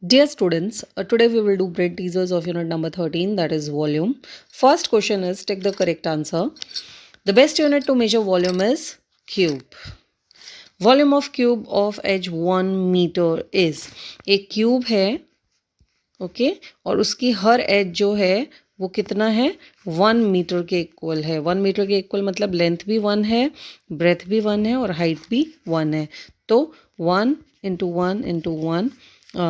Dear students, today we will do brain teasers of unit number 13, that is volume. First question is, take the correct answer. The best unit to measure volume is cube. Volume of cube of edge 1 meter is, एक cube है okay और उसकी हर as जो है वो कितना है 1 metre के इक्वल है। 1 मीटर के इक्वल मतलब लेंथ भी 1 है, ब्रेथ भी 1 है और हाइट भी 1 है। तो 1 इंटू 1 इंटू 1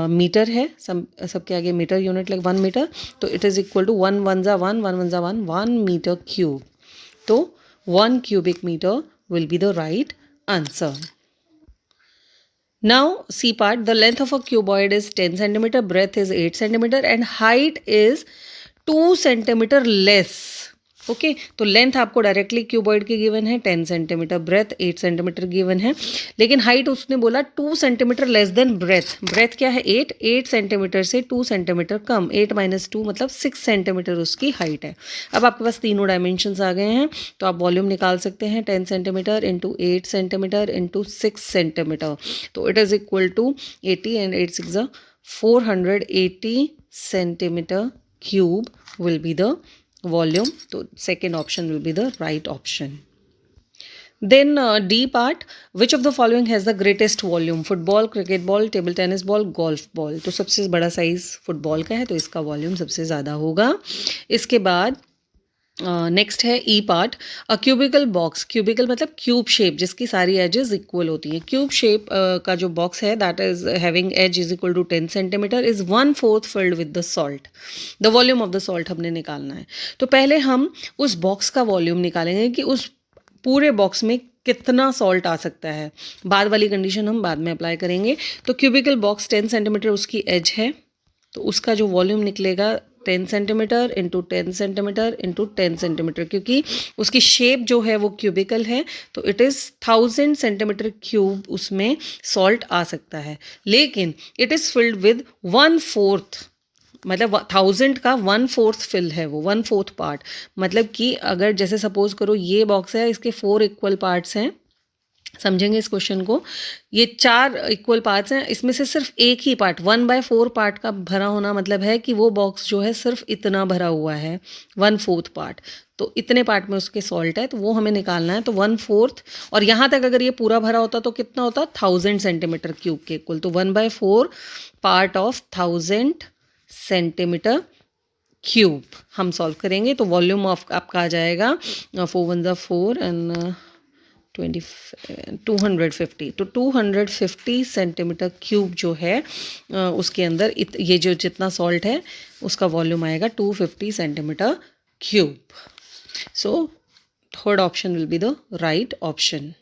मीटर है, सबके आगे मीटर यूनिट लाइक 1 मीटर, तो इट इज़ इक्वल टू 1 1 जा 1 1 1 जा 1 1 मीटर क्यूब। तो 1 cubic meter will be the right answer. Now C part, the length of a cuboid is 10 centimeter, breadth is 8 centimeter and height is 2 centimeter less. Okay तो length आपको directly cuboid की given है 10 centimetre, breath 8 centimetre given है, लेकिन height उसने बोला 2 centimetre less than breadth. Breadth क्या है 8 सेंटीमीटर से 2 सेंटीमीटर कम, 8 माइनस 2 मतलब 6 सेंटीमीटर उसकी हाइट है। अब आपके पास तीनों डायमेंशंस आ गए हैं तो आप वॉल्यूम निकाल सकते हैं 10 centimetre into 8 centimetre into 6 centimetre, तो it is equal to 80 and 8 6 480 centimetre cube will be the volume. So second option will be the right option. Then D part, which of the following has the greatest volume? Football, cricket ball, table tennis ball, golf ball. तो सबसे बड़ा size football का है तो इसका volume सबसे ज़्यादा होगा। इसके बाद नेक्स्ट है ई part, a cubical box, cubicle मतलब क्यूब शेप जिसकी सारी एजेस इक्वल होती हैं। क्यूब शेप का जो बॉक्स है that is having edge is equal to 10 centimetre is 1/4 filled with the salt. The volume of the salt हमने निकालना है। तो पहले हम उस बॉक्स का वॉल्यूम निकालेंगे कि उस पूरे बॉक्स में कितना सॉल्ट आ सकता है। बाद वाली कंडीशन हम बाद में अप्लाई करेंगे। तो क्यूबिकल बॉक्स 10 सेंटीमीटर उसकी एज है तो उसका जो वॉल्यूम निकलेगा 10 centimetre into 10 centimetre into 10 centimetre, क्योंकि उसकी शेप जो है वो क्यूबिकल है तो इट इज़ 1000 सेंटीमीटर क्यूब उसमें सॉल्ट आ सकता है। लेकिन इट इज़ फिल्ड विद 1/4 मतलब 1000 का 1/4 फिल है वो 1/4 पार्ट। मतलब कि अगर जैसे सपोज करो ये बॉक्स है, इसके 4 इक्वल पार्ट्स हैं, समझेंगे इस क्वेश्चन को। ये 4 इक्वल पार्ट्स हैं, इसमें से सिर्फ एक ही पार्ट 1/4 पार्ट का भरा होना मतलब है कि वो बॉक्स जो है सिर्फ इतना भरा हुआ है 1/4 पार्ट। तो इतने पार्ट में उसके सॉल्ट है तो वो हमें निकालना है। तो 1/4 और यहाँ तक अगर ये पूरा भरा होता तो कितना होता 1000 सेंटीमीटर क्यूब के इक्वल। तो 1/4 पार्ट ऑफ 1000 सेंटीमीटर क्यूब हम सॉल्व करेंगे। तो वॉल्यूम ऑफ आपका आ जाएगा 4 1 4 एंड 250 तो 250 सेंटीमीटर क्यूब जो है उसके अंदर ये जो जितना सॉल्ट है उसका वॉल्यूम आएगा 250 centimetre cube. So third option will be the right option.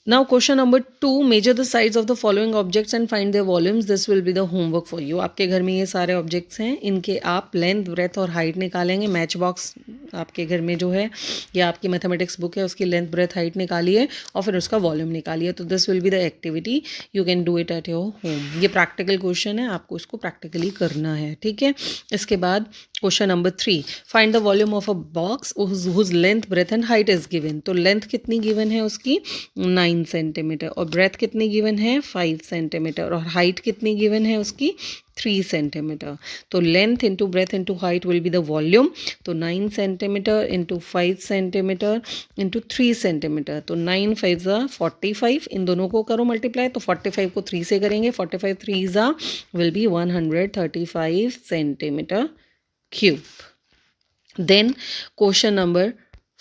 Now question number 2, measure the size of the following objects and find their volumes. This will be the homework for you. आपके घर में ये सारे objects हैं, इनके आप length breadth और height निकालेंगे। मैच बॉक्स आपके घर में जो है या आपकी मैथमेटिक्स बुक है उसकी लेंथ ब्रेथ हाइट निकालिए और फिर उसका वॉल्यूम निकालिए। तो this will be the activity, you can do it at your home. ये प्रैक्टिकल क्वेश्चन है, आपको इसको प्रैक्टिकली करना है, ठीक है। इसके बाद question number 3, find the volume of a box whose length breadth and height is given. तो लेंथ कितनी गिवन है उसकी 9 सेंटीमीटर और ब्रेथ कितनी गिवन है 5 सेंटीमीटर और हाइट कितनी गिवन है उसकी 3 सेंटीमीटर। तो length into breadth into height will be the volume. तो 9 centimetre into 5 centimetre into 3 centimetre, तो 9 5 45, इन दोनों को करो मल्टीप्लाई। तो 45 को 3 से करेंगे, 45 3 will be 135 centimetre cube. Then question number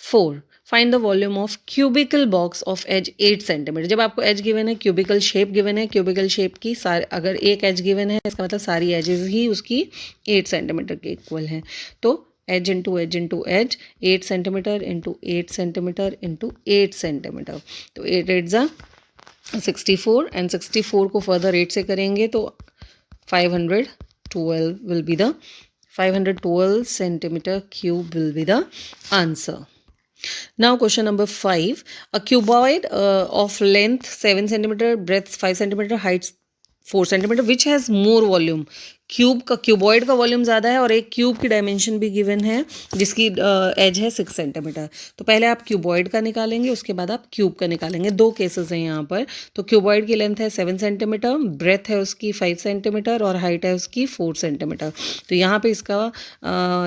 4, find the volume of cubical box of edge 8 centimetre. जब आपको एज गिवन है, क्यूबिकल शेप गिवन है, क्यूबिकल शेप की अगर एक एज गिवन है इसका मतलब सारी एजेस ही उसकी 8 सेंटीमीटर के इक्वल हैं। तो edge into edge into edge 8 centimetre into 8 centimetre into 8 centimetre, तो 8 8 64 एंड 64 को फर्दर 8 से करेंगे तो 512 will be the 512 centimeter cube will be the answer. Now question number 5, a cuboid of length 7 centimeter, breadth 5 centimeter, height 4 centimeter, which has more volume. Cuboid का volume ज़्यादा है और एक क्यूब की डायमेंशन भी गिवन है जिसकी एज है 6 सेंटीमीटर। तो पहले आप क्यूबॉइड का निकालेंगे, उसके बाद आप क्यूब का निकालेंगे। दो केसेस हैं यहाँ पर। तो क्यूबॉइड की लेंथ है 7 सेंटीमीटर, ब्रेथ है उसकी 5 सेंटीमीटर और हाइट है उसकी 4 सेंटीमीटर। तो यहाँ पे इसका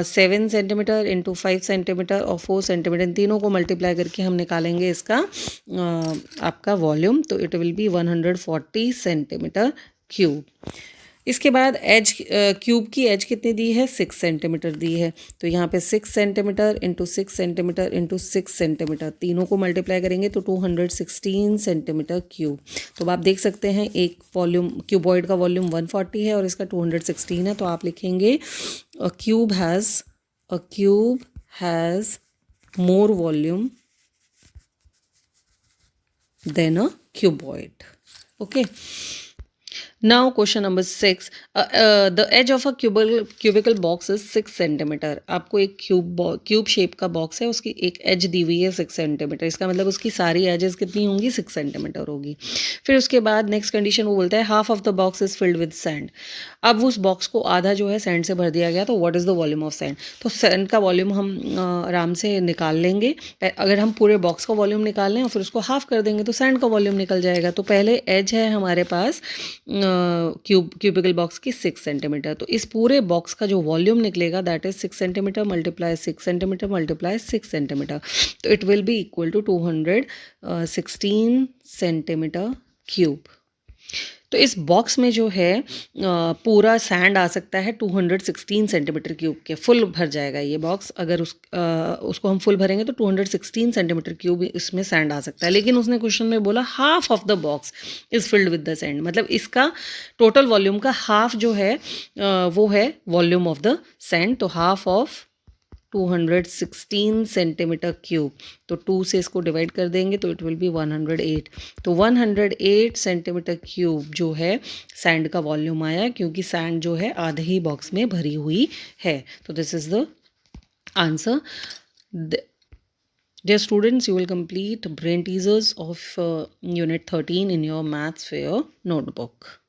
7 सेंटीमीटर इंटू 5 सेंटीमीटर और 4 सेंटीमीटर, इन तीनों को मल्टीप्लाई करके हम निकालेंगे इसका आपका वॉल्यूम। तो it will B 140 centimetre cube. इसके बाद एज क्यूब की एज कितनी दी है, 6 सेंटीमीटर दी है। तो यहाँ पे 6 centimetre into 6 centimetre into 6 centimetre, तीनों को मल्टीप्लाई करेंगे तो 216 सेंटीमीटर क्यूब। तो आप देख सकते हैं एक वॉल्यूम क्यूबॉइड का वॉल्यूम 140 है और इसका 216 है। तो आप लिखेंगे a cube has more volume than a cuboid. Okay, now question number 6, the edge of a cubical box is 6 centimetre. आपको एक क्यूब शेप का बॉक्स है, उसकी एक एज दी हुई है 6 सेंटीमीटर। इसका मतलब उसकी सारी एजेस कितनी होंगी, 6 सेंटीमीटर होगी। फिर उसके बाद नेक्स्ट कंडीशन वो बोलता है half of the box is filled with sand. अब उस बॉक्स को आधा जो है सैंड से भर दिया गया, तो what is the volume of sand. तो सैंड का वॉल्यूम हम आराम से निकाल लेंगे। अगर हम पूरे बॉक्स का वॉल्यूम निकाल लें और फिर उसको हाफ कर देंगे तो सैंड का वॉल्यूम निकल जाएगा। तो पहले एज है हमारे पास क्यूबिकल बॉक्स की 6 सेंटीमीटर। तो इस पूरे बॉक्स का जो वॉल्यूम निकलेगा that is 6 centimetre multiply 6 centimetre multiply 6 centimetre. तो it will be equal to 216 centimetre cube. तो इस बॉक्स में जो है पूरा सैंड आ सकता है 216 सेंटीमीटर क्यूब के, फुल भर जाएगा ये बॉक्स। अगर उसको हम फुल भरेंगे तो 216 सेंटीमीटर क्यूब इसमें सैंड आ सकता है। लेकिन उसने क्वेश्चन में बोला half of the box is filled with the sand, मतलब इसका टोटल वॉल्यूम का हाफ जो है वो है वॉल्यूम ऑफ द सैंड। तो हाफ ऑफ 216 सेंटीमीटर क्यूब, तो 2 से इसको डिवाइड कर देंगे तो इट विल बी 108। तो 108 सेंटीमीटर क्यूब जो है सैंड का वॉल्यूम आया, क्योंकि सैंड जो है आधे ही बॉक्स में भरी हुई है। तो this is the answer. Dear students, you will complete brain teasers of Unit 13 in your maths fair notebook.